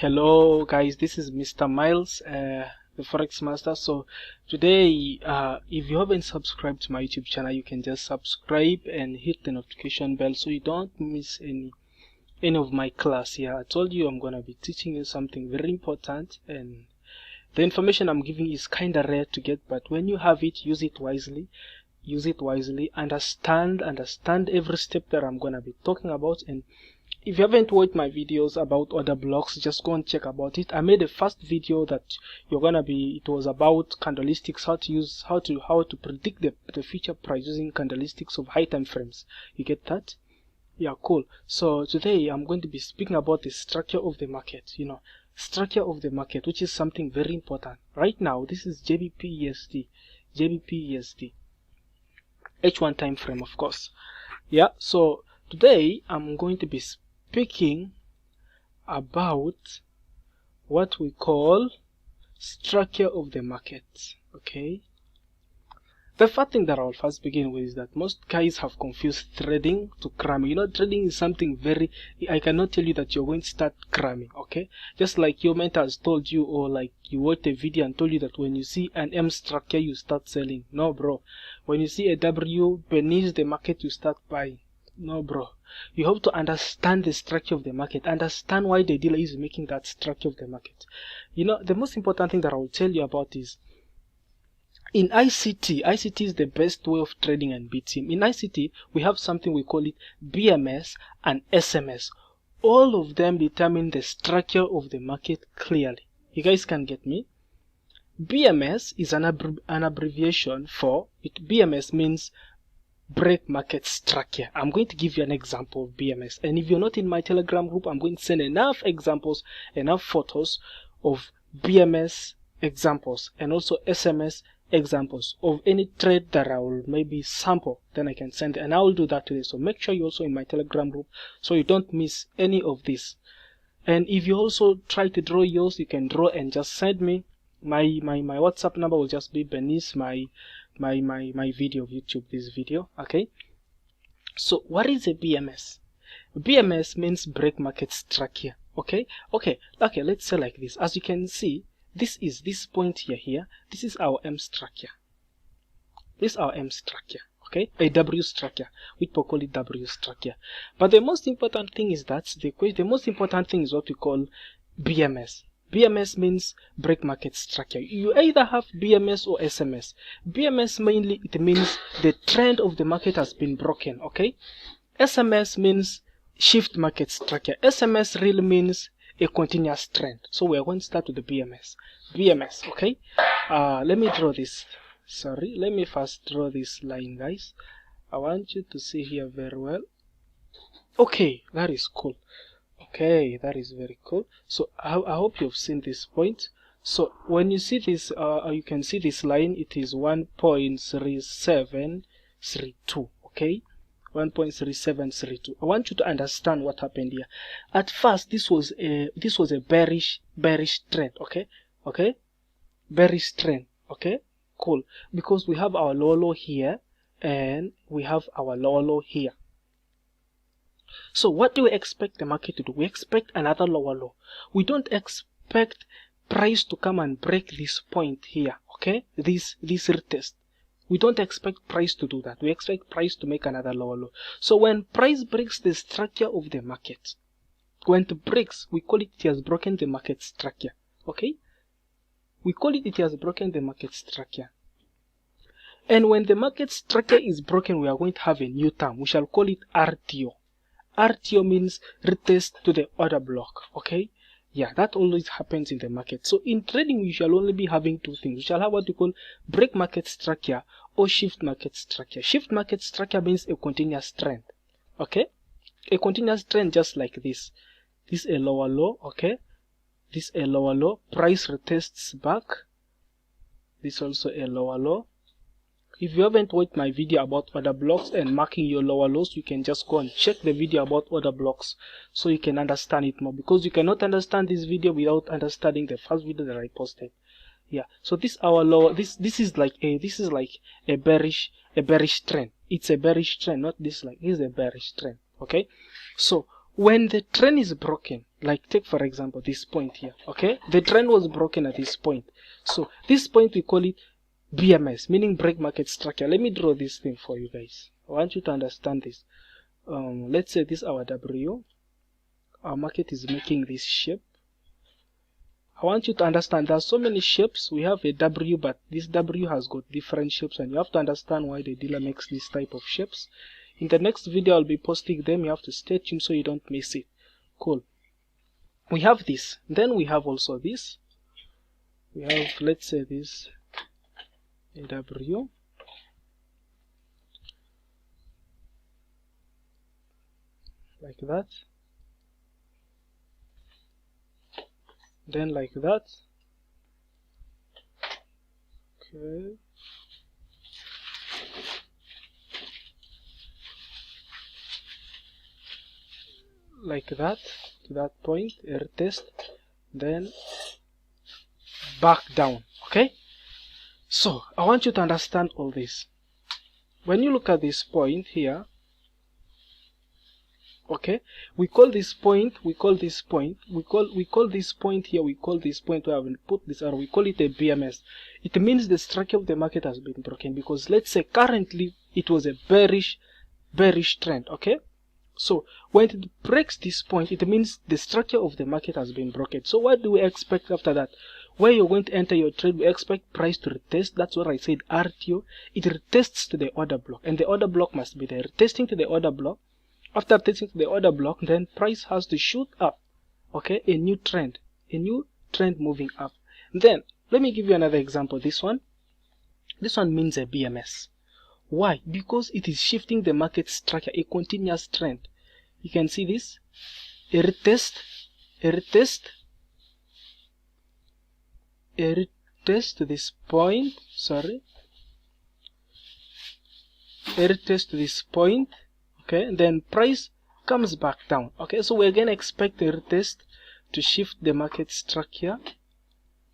Hello guys, this is Mr. Miles, the Forex Master. So today, if you haven't subscribed to my YouTube channel, you can just subscribe and hit the notification bell so you don't miss any of my class here. I told you I'm gonna be teaching you something very important, and the information I'm giving is kind of rare to get, but when you have it, use it wisely. Understand every step that I'm gonna be talking about. And if you haven't watched my videos about order blocks, just go and check about it. I made a first video that it was about candlesticks, how to predict the future price using candlesticks of high time frames. You get that? Yeah, cool. So today I'm going to be speaking about the structure of the market, structure of the market, which is something very important. Right now, this is JBP USD, H1 time frame, of course. Yeah, so today I'm going to be speaking about what we call structure of the market. Okay, the first thing that I'll first begin with is that most guys have confused trading to cramming. Trading is something I cannot tell you that you're going to start cramming. Okay, just like your mentor has told you, or like you watched a video and told you that when you see an M structure you start selling. No, bro. When you see a W beneath the market you start buying. No, bro. You have to understand the structure of the market, understand why the dealer is making that structure of the market. The most important thing that I will tell you about is in ICT is the best way of trading and beating. In ICT, we have something we call it BMS and SMS. All of them determine the structure of the market clearly. You guys can get me? BMS is an abbreviation for it. BMS means break market structure. I'm going to give you an example of BMS, and if you're not in my Telegram group, I'm going to send enough examples, enough photos of BMS examples and also SMS examples of any trade that I will maybe sample, then I can send it, and I will do that today. So make sure you're also in my Telegram group so you don't miss any of this. And if you also try to draw yours, you can draw and just send me. My WhatsApp number will just be beneath my video of YouTube, this video. Okay, so what is a BMS? BMS means break market structure. Okay, let's say like this. As you can see, this is this point here. This is our M structure. This is our M structure. Okay, a W structure. We call it W structure. But the most important thing is that the most important thing is what we call BMS. BMS means break market structure. You either have BMS or SMS. BMS mainly, it means the trend of the market has been broken. Okay, SMS means shift market structure. SMS really means a continuous trend. So we are going to start with the BMS. Okay, let me draw this. Sorry, let me first draw this line, guys. I want you to see here very well. Okay, that is cool. Okay, that is very cool. So I hope you've seen this point. So when you see this, you can see this line. It is 1.3732. Okay, 1.3732. I want you to understand what happened here. At first, this was a bearish trend. Okay, bearish trend. Okay, cool. Because we have our low here and we have our low here. So what do we expect the market to do? We expect another lower low. We don't expect price to come and break this point here. Okay, this retest. We don't expect price to do that. We expect price to make another lower low. So when price breaks the structure of the market, when it breaks, we call it has broken the market structure. Okay, we call it has broken the market structure. And when the market structure is broken, we are going to have a new term. We shall call it RTO. RTO means retest to the order block. Okay, yeah, that always happens in the market. So in trading, we shall only be having two things. We shall have what we call break market structure or shift market structure. Shift market structure means a continuous trend. Okay, a continuous trend just like this. This is a lower low. Okay, this is a lower low. Price retests back. This is also a lower low. If you haven't watched my video about order blocks and marking your lower lows, you can just go and check the video about order blocks so you can understand it more, because you cannot understand this video without understanding the first video that I posted. Yeah, so this our lower, this is like a bearish trend. It's a bearish trend, not this, like this is a bearish trend. Okay, so when the trend is broken, like take for example this point here. Okay, the trend was broken at this point, so this point we call it BMS, meaning break market structure. Let me draw this thing for you guys. I want you to understand this. Let's say this is our W. Our market is making this shape. I want you to understand there are so many shapes. We have a W, but this W has got different shapes, and you have to understand why the dealer makes this type of shapes. In the next video I'll be posting them. You have to stay tuned so you don't miss it. Cool. We have this, then we have also this. We have, let's say, this AW, like that, then like that. Okay, like that, to that point, air test, then back down. Okay, so I want you to understand all this. When you look at this point here, okay, we call this point here, we call this point where I will put this arrow, we call it a BMS. It means the structure of the market has been broken, because let's say currently it was a bearish trend. Okay, so when it breaks this point, it means the structure of the market has been broken. So what do we expect after that? Where you're going to enter your trade, we expect price to retest. That's what I said, RTO. It retests to the order block, and the order block must be there. Retesting to the order block. After testing to the order block, then price has to shoot up. Okay, a new trend moving up. Then let me give you another example. This one means a BMS. Why? Because it is shifting the market structure, a continuous trend. You can see this, a retest to this point, a retest to this point. Okay, and then price comes back down. Okay, so we're gonna expect a retest to shift the market structure,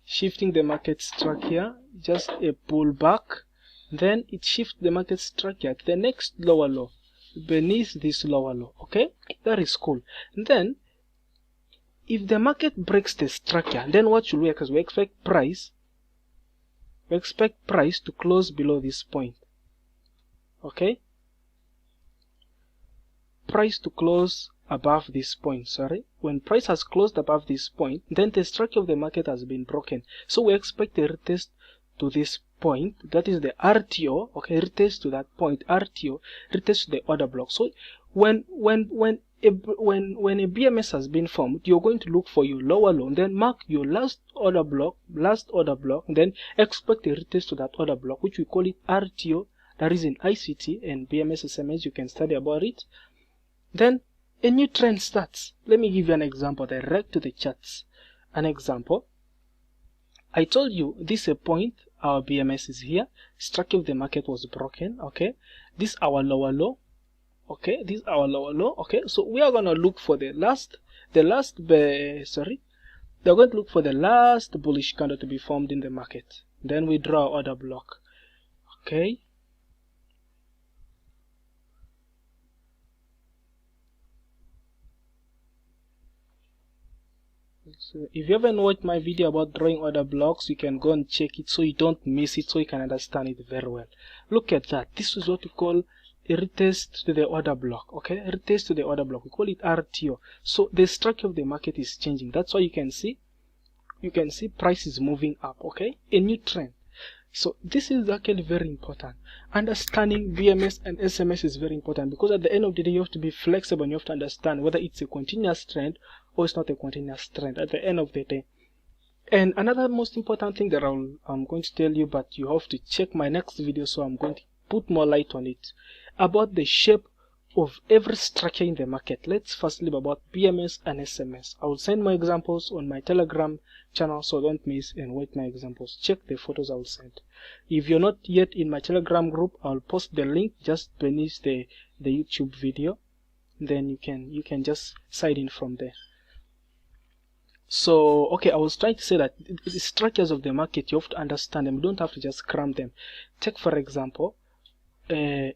shifting the market structure, just a pullback, then it shifts the market structure to the next lower low beneath this lower low. Okay, that is cool. And then if the market breaks the structure, then what should we expect? We expect price to close below this point. Okay, price to close above this point. When price has closed above this point, then the structure of the market has been broken, so we expect a retest to this point, that is the RTO. Okay, retest to that point, RTO, retest to the order block. So when a BMS has been formed, you're going to look for your lower low, then mark your last order block, then expect a retest to that order block, which we call it RTO. That is in ICT and BMS SMS. You can study about it. Then a new trend starts. Let me give you an example direct to the charts. An example. I told you this is a point, our BMS is here, structure of the market was broken. Okay, this is our lower low. Okay, this is our lower low. Okay, so we are going to look for they're going to look for the last bullish candle to be formed in the market. Then we draw our order block. Okay, so if you haven't watched my video about drawing order blocks, you can go and check it so you don't miss it, so you can understand it very well. Look at that. This is what we call a retest to the order block. Okay, retest to the order block. We call it RTO. So the structure of the market is changing. That's why you can see price is moving up. Okay, a new trend. So this is actually very important. Understanding BMS and SMS is very important, because at the end of the day you have to be flexible and you have to understand whether it's a continuous trend or it's not a continuous trend at the end of the day. And another most important thing that I'm going to tell you, but you have to check my next video, so I'm going to put more light on it, about the shape of every structure in the market. Let's first learn about BMS and SMS. I will send my examples on my Telegram channel, so don't miss and wait my examples. Check the photos I will send. If you're not yet in my Telegram group, I'll post the link just beneath the YouTube video. Then you can just sign in from there. So okay, I was trying to say that the structures of the market, you have to understand them. You don't have to just cram them. Take for example, in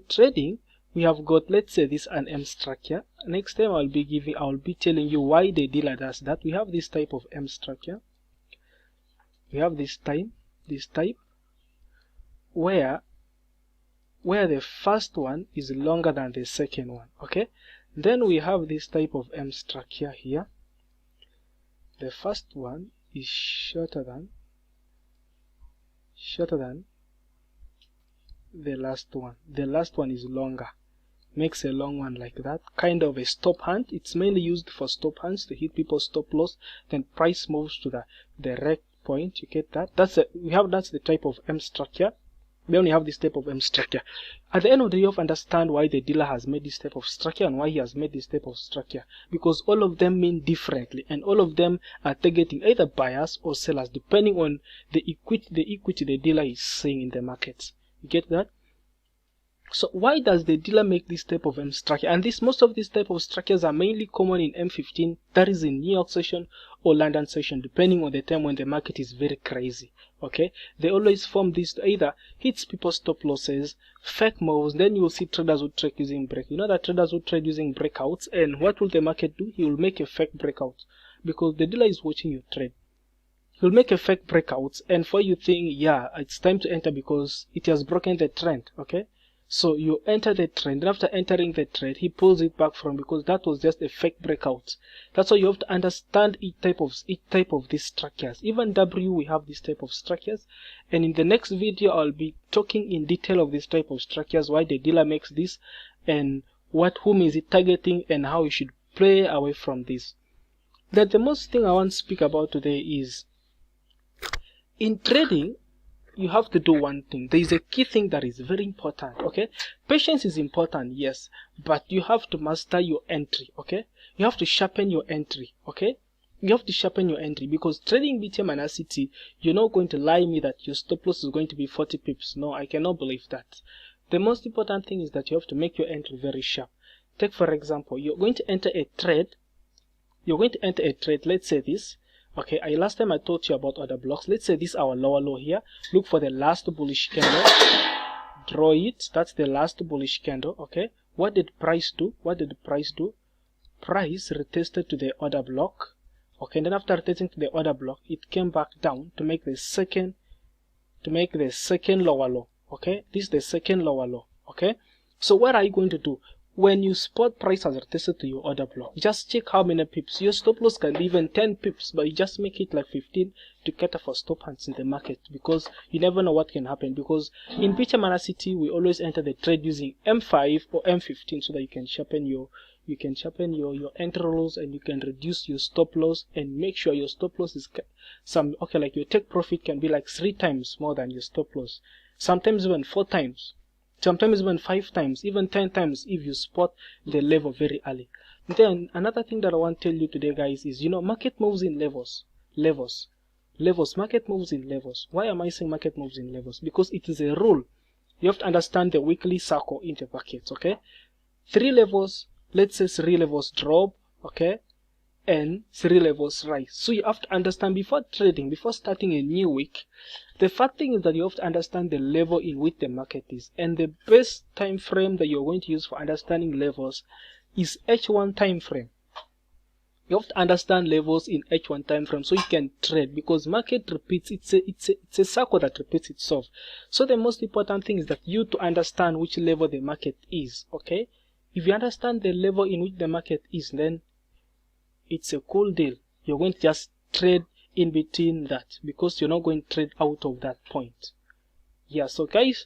trading, we have got, let's say, this an M structure. Next time I'll be telling you why the dealer does that. We have this type of M structure. We have this type where the first one is longer than the second one. Okay, then we have this type of M structure here. The first one is shorter than the last one. The last one is longer, makes a long one like that, kind of a stop hand. It's mainly used for stop hands to hit people's stop loss. Then price moves to the direct point. You get that? That's the type of M structure. We only have this type of M structure. At the end of the day, you have to understand why the dealer has made this type of structure and why he has made this type of structure, because all of them mean differently, and all of them are targeting either buyers or sellers depending on the equity the dealer is seeing in the market. You get that? So why does the dealer make this type of M structure? And most of these type of structures are mainly common in M15, that is in New York session or London session, depending on the time when the market is very crazy. Okay, they always form this to either hits people's stop losses, fake moves. Then you will see traders who trade using break. You know that traders who trade using breakouts, and what will the market do? He will make a fake breakout because the dealer is watching you trade. He'll make a fake breakout, and for you think, yeah, it's time to enter because it has broken the trend. Okay, so you enter the trend, and after entering the trade, he pulls it back from, because that was just a fake breakout. That's why you have to understand each type of these structures. Even W, we have this type of structures, and in the next video I'll be talking in detail of this type of structures, why the dealer makes this, and whom is it targeting, and how you should play away from this. That the most thing I want to speak about today is, in trading, you have to do one thing. There is a key thing that is very important. Okay, patience is important, yes, but you have to master your entry. Okay, you have to sharpen your entry. Okay, you have to sharpen your entry, because trading BTM and RCT, you're not going to lie me that your stop loss is going to be 40 pips. No, I cannot believe that. The most important thing is that you have to make your entry very sharp. Take for example, you're going to enter a trade. Let's say this. Okay, last time I told you about other blocks. Let's say this is our lower low here. Look for the last bullish candle. Draw it. That's the last bullish candle. Okay, what did price do? Price retested to the order block. Okay, and then after retesting to the order block, it came back down to make the second lower low. Okay, this is the second lower low. Okay, so what are you going to do? When you spot price has retested to your order block, just check how many pips. Your stop loss can be even 10 pips, but you just make it like 15 to cater for stop hands in the market, because you never know what can happen. Because in BTM and RCT, we always enter the trade using M5 or M15 so that you can sharpen your entry rules, and you can reduce your stop loss and make sure your stop loss is like your take profit can be like 3 times more than your stop loss, sometimes even 4 times. Sometimes even 5 times, even 10 times if you spot the level very early. Then another thing that I want to tell you today, guys, is, market moves in levels. Market moves in levels. Why am I saying market moves in levels? Because it is a rule. You have to understand the weekly circle in the markets. Okay, 3 levels. Let's say 3 levels drop. Okay, and 3 levels rise. So you have to understand before trading, before starting a new week. The first thing is that you have to understand the level in which the market is, and the best time frame that you're going to use for understanding levels is H1 time frame. You have to understand levels in H1 time frame so you can trade, because market repeats. It's a circle that repeats itself. So the most important thing is that you to understand which level the market is. Okay, if you understand the level in which the market is, then it's a cool deal. You're going to just trade in between that, because you're not going to trade out of that point. Yeah, so guys,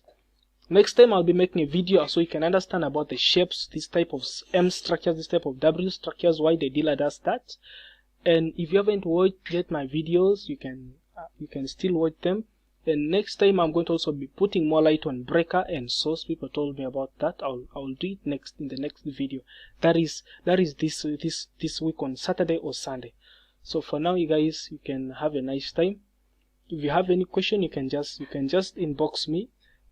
next time I'll be making a video so you can understand about the shapes, this type of M structures, this type of W structures, why the dealer does that. And if you haven't watched yet my videos, you can still watch them. And next time I'm going to also be putting more light on breaker and source. People told me about that. I'll do it next in the next video. That is this week on Saturday or Sunday. So for now, you guys, you can have a nice time. If you have any question, you can just inbox me.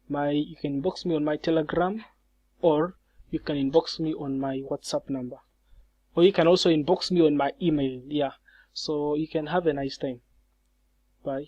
You can inbox me on my Telegram, or you can inbox me on my WhatsApp number, or you can also inbox me on my email. Yeah. So you can have a nice time. Bye.